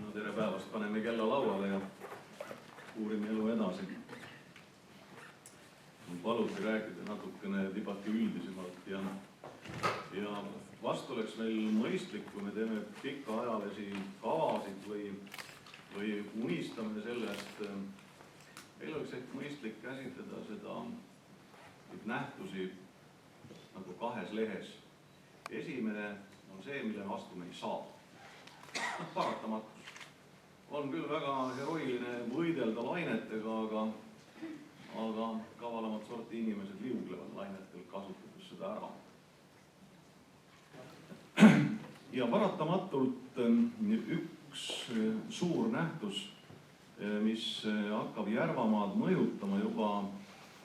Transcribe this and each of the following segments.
No tere päevast, paneme kella lauale ja uurime elu edasi. Paluti rääkida natukene tibati üldisemalt ja vastu oleks meil mõistlik, kui me teeme pikaajalisi kavasid või unistame sellest, meil oleks ehk mõistlik käsitleda seda nähtusi nagu kahes lehes. Esimene on see, mille vastu me ei saa. Paratamatus. On küll väga heroiline võidelda lainetega, aga kavalamat sorti inimesed liuglevad lainetel, kasutades seda ära. Ja paratamatult üks suur nähtus, mis hakkab Järvamaad mõjutama juba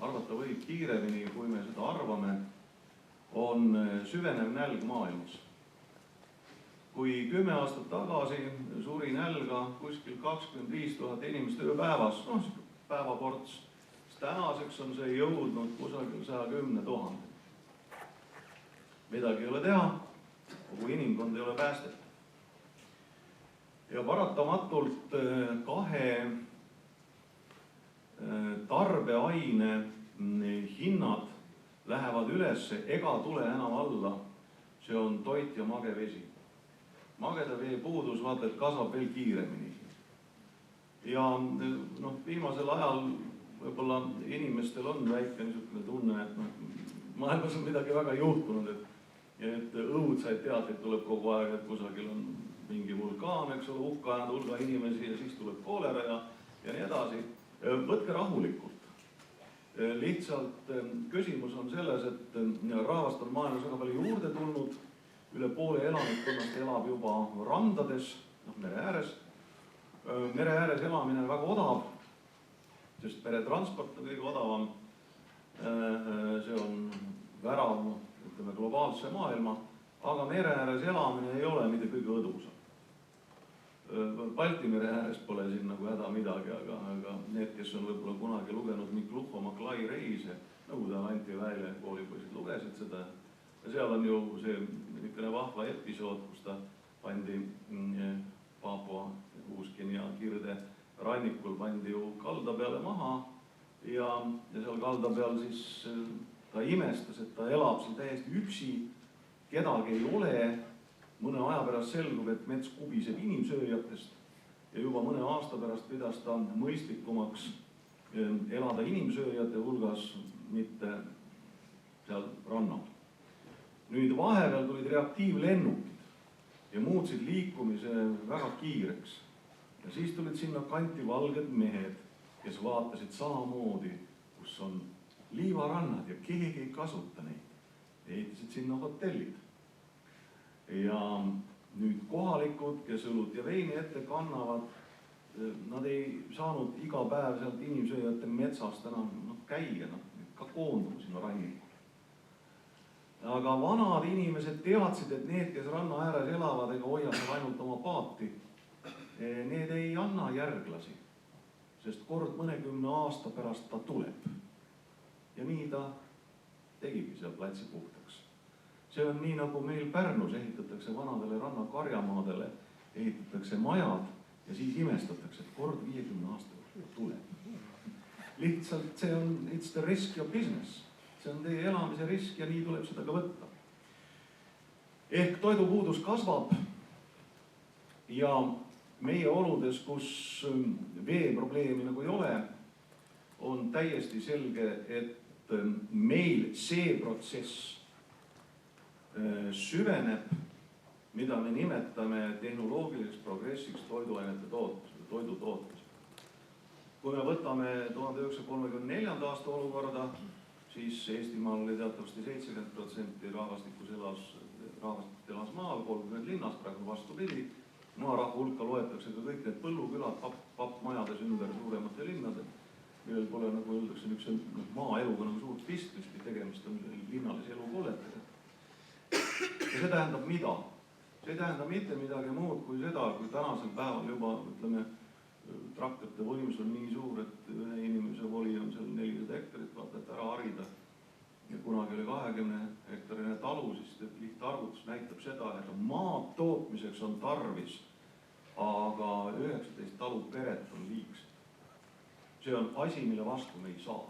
arvata võib kiiremini, kui me seda arvame, on süvenev nälg maailmas. Kui 10 aastat tagasi suri nälga kuskil 25 000 inimest ööpäevas, päevaports, siis tänaseks on see jõudnud kusagil 110 000. Midagi ei ole teha, kogu inimkond ei ole päästet. Ja paratamatult kahe tarbeaine hinnad lähevad üles ega tule enam alla. See on toit ja mage vesi. Mageda vee puudus vaata, et kasvab veel kiiremini. Ja viimasel ajal võib-olla inimestel on väike niisugune tunne, et maailmas on midagi väga juhtunud, et õudsaid teateid tuleb kogu aeg, et kusagil on mingi vulkaan, eks ole, hukka ajanud hulga inimesi ja siis tuleb koolera ja nii edasi. Võtke rahulikult. Lihtsalt küsimus on selles, et rahvast on maailmas väga palju juurde tulnud. Üle poole elanikkonnast elab juba randades, mere ääres. Mere ääres elamine on väga odav, sest meretransport on kõige odavam. See on värav, ütleme, globaalse maailma, aga mere ääres elamine ei ole mitte kõige õdusam. Balti mere ääres pole siin nagu häda midagi, aga need, kes on võib-olla kunagi lugenud Mikluhho Maklai reise, nagu ta Anti Väile koolipoisid lugesid seda, ja seal on ju see niisugune vahva episood, kus ta pandi Papua Uus-Guinea Kirde rannikul pandi ju kalda peale maha ja seal kalda peal siis ta imestas, et ta elab seal täiesti üksi, kedagi ei ole. Mõne aja pärast selgub, et mets kubiseb inimsööjatest ja juba mõne aasta pärast pidas ta mõistlikumaks elada inimsööjate hulgas, mitte seal rannal. Nüüd vahepeal tulid reaktiivlennukid ja muutsid liikumise väga kiireks. Ja siis tulid sinna kanti valged mehed, kes vaatasid samamoodi, kus on liivarannad ja keegi ei kasuta neid. Ehitasid sinna hotellid. Ja nüüd kohalikud, kes õlut ja veini ette kannavad, nad ei saanud iga päev sealt inimsööjate metsast enam käia, ka koonduma sinna rannikul. Aga vanad inimesed teadsid, et need, kes ranna ääres elavad ega hoia seal ainult oma paati, need ei anna järglasi, sest kord mõnekümne aasta pärast ta tuleb. Ja nii ta tegigi seal platsi puhtaks. See on nii, nagu meil Pärnus ehitatakse vanadele rannakarjamaadele, ehitatakse majad ja siis imestatakse, et kord 50 aasta tuleb. Lihtsalt see on, it's the risk of business. See on teie elamise risk ja nii tuleb seda ka võtta. Ehk toidupuudus kasvab ja meie oludes, kus veeprobleemi nagu ei ole, on täiesti selge, et meil see protsess süveneb, mida me nimetame tehnoloogiliseks progressiks toiduainete toidu tootmisel. Kui me võtame 1934. aasta olukorda, siis Eestimaal oli teatavasti 70% rahvastikust elas maal, 30 linnas, praegu vastupidi. Maarahva hulka loetakse ka kõik need põllukülad pappmajades ümber suuremate linnade, millel pole, nagu öeldakse, üks maaeluga nagu suurt pistmist, tegemist on linnalise elukolletega. Ja see tähendab mida? See tähendab mitte midagi muud kui seda, kui tänasel päeval juba, ütleme, traktorite võimsus on nii suur, et ühe inimese voli on seal 400 hektarit, vaata, et ära harida. Ja kunagi oli 20 hektarine talu, siis lihtarvutus näitab seda, et maa tootmiseks on tarvis aga 19 taluperet on liigsed. See on asi, mille vastu me ei saa.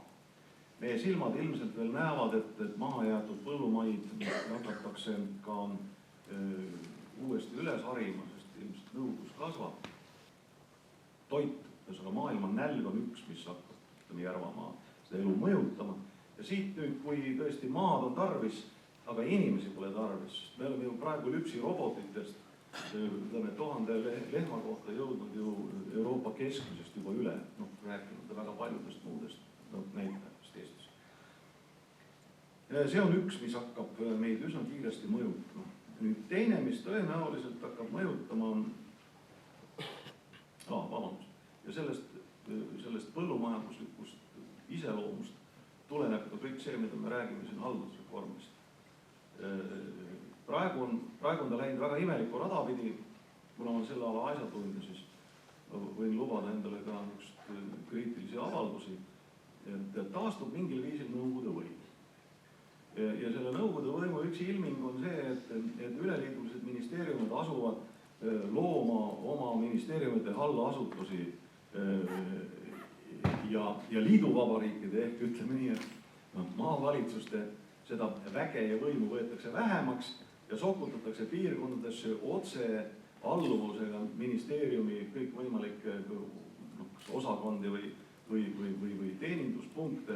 Meie silmad ilmselt veel näevad, et maha jäetud põllumaid hakatakse ka uuesti üles harima, sest ilmselt nõudlus kasvab. Toit, maailma nälg on üks, mis hakkab Järvamaa seda elu mõjutama. Ja siit nüüd, kui tõesti maad on tarvis, aga inimesi pole tarvis, sest me oleme ju praegu lüpsirobotitest 1000 lehma kohta jõudnud ju Euroopa keskmisest juba üle, rääkinud väga paljudest muudest näitajatest Eestis. See on üks, mis hakkab meid üsna kiiresti mõjutama. Nüüd teine, mis tõenäoliselt hakkab mõjutama, ja sellest põllumajanduslikust iseloomust tuleneb ka kõik see, mida me räägime siin haldusreformist. Praegu on ta läinud väga imelikku radapidi, kuna on selle ala asjatundja, siis võin lubada endale ka kriitilisi avaldusi, et taastub mingil viisil nõukogude võim. Ja selle nõukogude võimu üks ilming on see, et üleliidulised ministeeriumid asuvad looma oma ministeeriumite allasutusi ja liiduvabariikide ehk ütleme nii, et maavalitsuste seda väge ja võimu võetakse vähemaks ja sokutatakse piirkondadesse otse alluvusega ministeeriumi kõikvõimalikke osakondi või teeninduspunkte,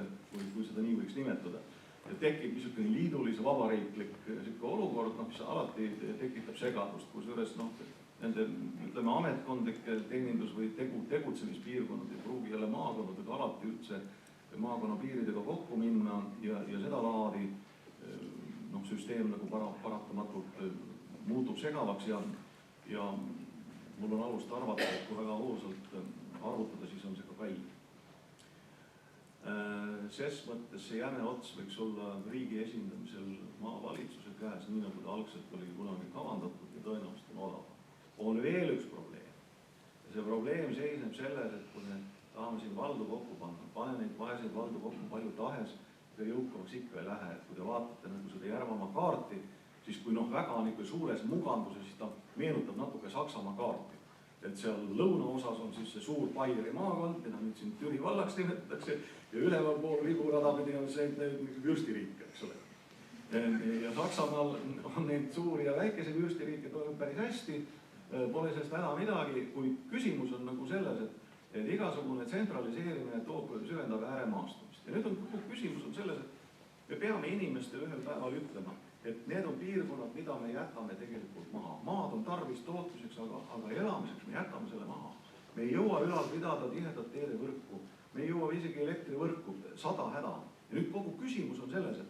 kui seda nii võiks nimetada. Ja tekib niisugune liidulise vabariiklik olukord, mis alati tekitab segadust, kusjuures nende ametkondlike teenindus- või tegutsemispiirkonnad ei pruugi jälle maakondadega alati üldse maakonna piiridega kokku minna ja seda laadi süsteem nagu paratamatult muutub segavaks ja mul on alust arvata, et kui väga hoolsalt arvutada, siis on see ka kallim. Ses mõttes see jäme ots võiks olla riigi esindamisel maavalitsuse käes, nii nagu ta algselt oli kunagi kavandatud ja tõenäoliselt on odav. On veel üks probleem. Ja see probleem seisneb selles, et kui me tahame siin valdu kokku panna, pane neid vaeseid valdu kokku palju tahes, ja jõukamaks ikka ei lähe. Et kui te vaatate nagu seda Järvamaa kaarti, siis kui väga suures muganduses, siis ta meenutab natuke Saksamaa kaarti. Et seal lõunaosas on siis see suur Baieri maakond, mida nüüd siin Türi vallaks nimetatakse, ja üleval pool riburadapidi on see vürstiriik, eks ole. Ja Saksamaal on neid suuri ja väikeseid vürstiriike toimub päris hästi, pole sellest häda midagi, kui küsimus on nagu selles, et igasugune tsentraliseerimine toob süvendab ääremaastumist. Ja nüüd küsimus on selles, et me peame inimestele ühel päeval ütlema, et need on piirkonnad, mida me jätame tegelikult maha. Maad on tarvis tootmiseks, aga elamiseks me jätame selle maha. Me ei jõua ülal pidada tihedat teedevõrku, me ei jõua isegi elektrivõrku, 100 häda. Ja nüüd kogu küsimus on selles,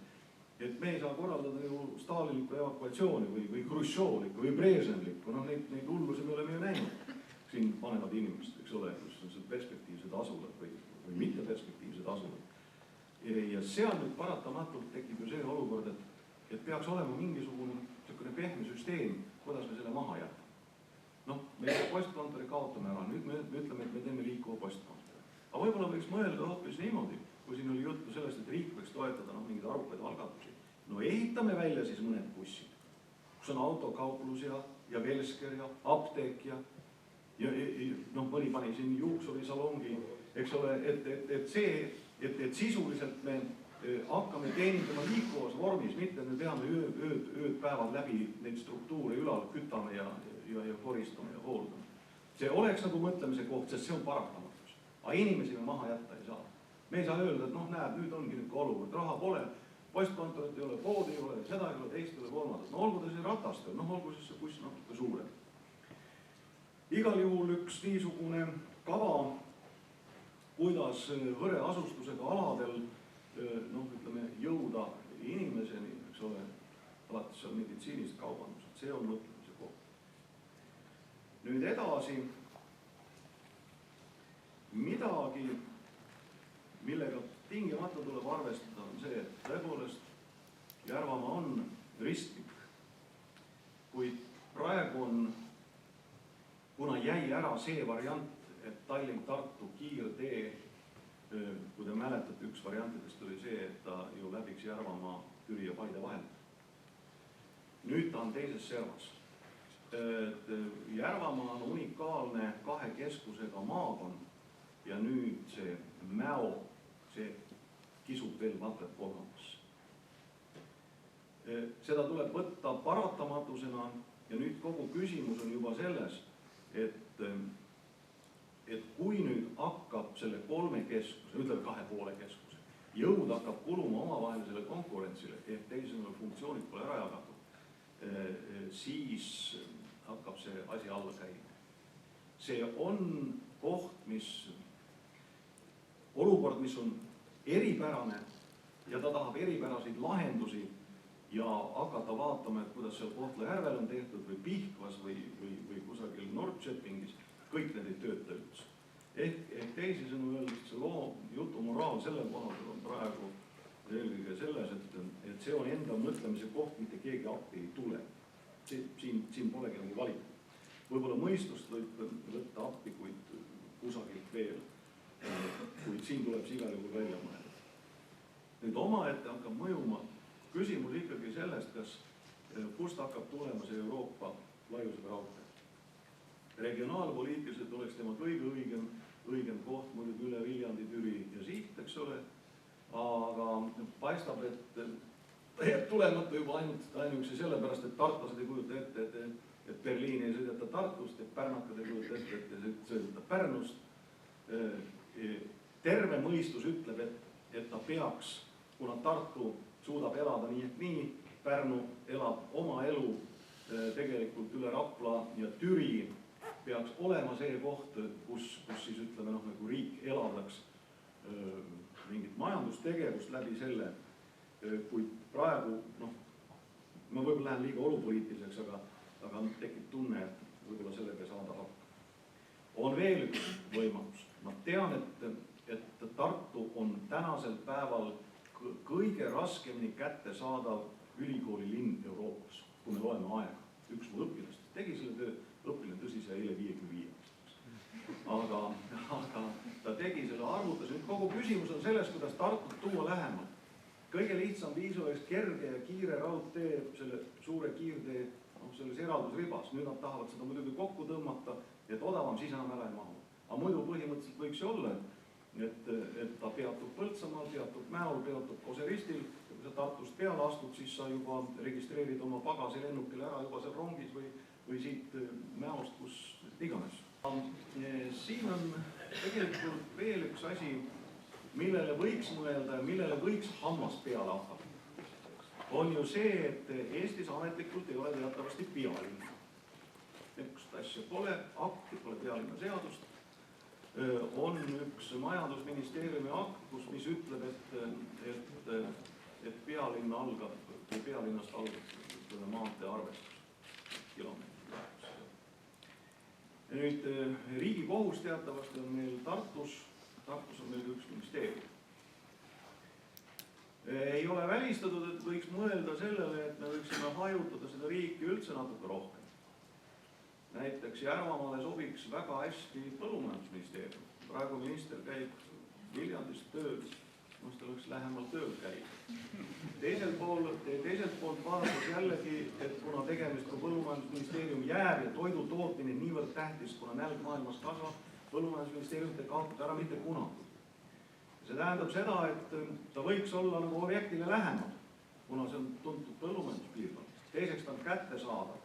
et me ei saa korraldada ju staalilikku evakuatsiooni või Hruštšovlikku või Brežnevlikku. Neid hullusi me oleme ju näinud. Siin panevad inimesed, eks ole, kus on perspektiivsed asulad või mitte perspektiivsed asulad. Ja seal nüüd paratamatult tekib ju see olukord, et peaks olema mingisugune pehme süsteem, kuidas me selle maha jätame. Me postkontori kaotame ära, nüüd me ütleme, et me teeme liikuva postkontori. Aga võib-olla võiks mõelda hoopis niimoodi, kui siin oli juttu sellest, et riik võiks toetada mingeid arukaid algatusi. Ehitame välja siis mõned bussid, kus on autokauplus ja velsker ja apteek ja mõni pani siin juuksurisalongi, eks ole, et sisuliselt me hakkame teenindama liikuvas vormis, mitte me peame ööd päevad läbi neid struktuure ülal kütame ja koristame ja hooldame. See oleks nagu mõtlemise koht, sest see on paratamatus. Aga inimesi me maha jätta ei saa. Me ei saa öelda, et näed, nüüd ongi nüüd olukord, raha pole, postkontorit ei ole, poodi ei ole, seda ei ole, teist ei ole, kolmandat. Olgu ta siis ratastel, olgu siis see buss natuke suurem. Igal juhul üks niisugune kava, kuidas hõre asustusega aladel jõuda inimeseni, eks ole, alates seal meditsiinist kaubandused, see on mõtlemise koht. Nüüd edasi, midagi, millega tingimata tuleb arvestada, on see, et tõepoolest Järvamaa on ristmik, kuid praegu on, kuna jäi ära see variant, et Tallinn-Tartu kiirtee, kui te mäletate, üks variantidest oli see, et ta ju läbiks Järvamaa, Türi ja Paide vahel. Nüüd ta on teises servas. Järvamaa on unikaalne 2 keskusega maakond ja nüüd see Mäo, see kisub veel matlet 3. Seda tuleb võtta paratamatusena ja nüüd kogu küsimus on juba selles, et kui nüüd hakkab selle 3 keskuse, ütleme 2,5 keskuse, jõud hakkab kuluma omavahelisele konkurentsile, ehk teisele funktsioonid pole ära jagatud, siis hakkab see asi alla käima. See on koht, olukord, mis on eripärane ja ta tahab eripäraseid lahendusi ja hakata vaatama, et kuidas seal Kohtla-Järvel on tehtud või Pihkvas või kusagil Norrköpingis, kõik need ei tööta üldse. Ehk teisisõnu öeldes see jutu moraal sellel kohal on praegu eelkõige selles, et see on enda mõtlemise koht, mitte keegi appi ei tule. Siin polegi nagu valikut. Võib-olla mõistust võib võtta appi, kuid kusagilt veel, kuid siin tuleb see igal juhul välja mõelda. Nüüd omaette hakkab mõjuma küsimus ikkagi sellest, kust hakkab tulema see Euroopa laiusega raudtee. Regionaalpoliitiliselt oleks tema kõige õigem koht muidugi üle Viljandi, Türi ja Siht, eks ole, aga paistab, et jääb tulemata juba ainuüksi sellepärast, et tartlased ei kujuta ette, et Berliini ei sõideta Tartust, et pärnakad ei kujuta ette, et sõideta Pärnust. Terve mõistus ütleb, et ta peaks, kuna Tartu suudab elada nii et nii, Pärnu elab oma elu tegelikult üle Rapla ja Türi peaks olema see koht, kus siis ütleme, nagu riik elavdaks mingit majandustegevust läbi selle, kuid praegu, ma võib-olla lähen liiga olupoliitiliseks, aga tekib tunne, et võib-olla sellega ei saada hakka. On veel üks võimalus. Ma tean, et Tartu on tänasel päeval kõige raskemini kätte saadav ülikooli linn Euroopas, kui me loeme aega. Üks mu õpilast tegi selle töö, õpiline tõsi see eile 55. Aga ta tegi selle arvutus. Nüüd kogu küsimus on selles, kuidas Tartut tuua lähemalt. Kõige lihtsam viis oleks kerge ja kiire raudtee selle suure kiirtee selles eraldusribas. Nüüd nad tahavad seda muidugi kokku tõmmata, et odavam siis enam ära ei mahu. Aga muidu põhimõtteliselt võiks ju olla, et ta peatub Põltsamaal, peatub Mäol, peatub Koseristil. Ja kui sa Tartust peale astud, siis sa juba registreerid oma pagasi lennukile ära juba seal rongis või siit Mäost, kus iganes. Siin on tegelikult veel üks asi, millele võiks mõelda ja millele võiks hammas peale hakata. On ju see, et Eestis ametlikult ei ole teatavasti pealinna. Üks asja pole, akti pole pealinna seadust. On üks majandusministeeriumi akt, mis ütleb, et pealinna algab või pealinnast algab maantee arvestus kilomeetri. Nüüd Riigikohus teatavasti on meil Tartus on meil üks ministeerium. Ei ole välistatud, et võiks mõelda sellele, et me võiksime hajutada seda riiki üldse natuke rohkem. Näiteks Järvamaale sobiks väga hästi põllumajandusministeerium. Praegu minister käib Viljandis tööl, ta oleks lähemal tööl käib. Teiselt poolt vaadates jällegi, et kuna tegemist on põllumajandusministeerium jääb ja toidu tootmine niivõrd tähtis, kuna nälg maailmas kasvab, põllumajandusministeeriumit ei kaotada ära mitte kunagi. See tähendab seda, et ta võiks olla nagu objektile lähemal, kuna see on tuntud põllumajanduspiirkond. Teiseks ta on kättesaadav,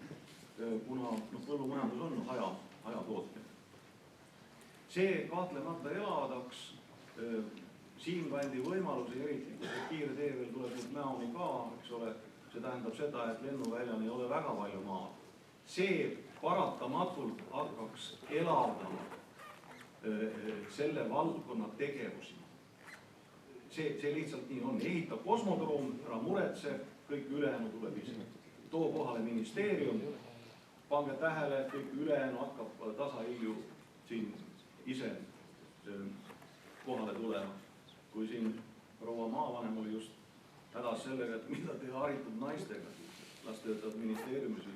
kuna põllumajandus on hajatootmine. See kahtlemata elavdaks siinkandi võimalusi, eriti kui see kiire tee veel tuleb nüüd Mäoni ka, eks ole, see tähendab seda, et lennuväljani ei ole väga palju maad. See paratamatult hakkaks elavdama selle valdkonna tegevusi. See lihtsalt nii on. Ehitab kosmodroom, ära muretse, kõik ülejäänu tuleb ise. Too kohale ministeerium, pange tähele, et kõik ülejäänu hakkab tasahilju siin ise kohale tulema. Kui siin proua maavanem oli just hädas sellega, et mida teha haritud naistega, las töötavad ministeeriumis,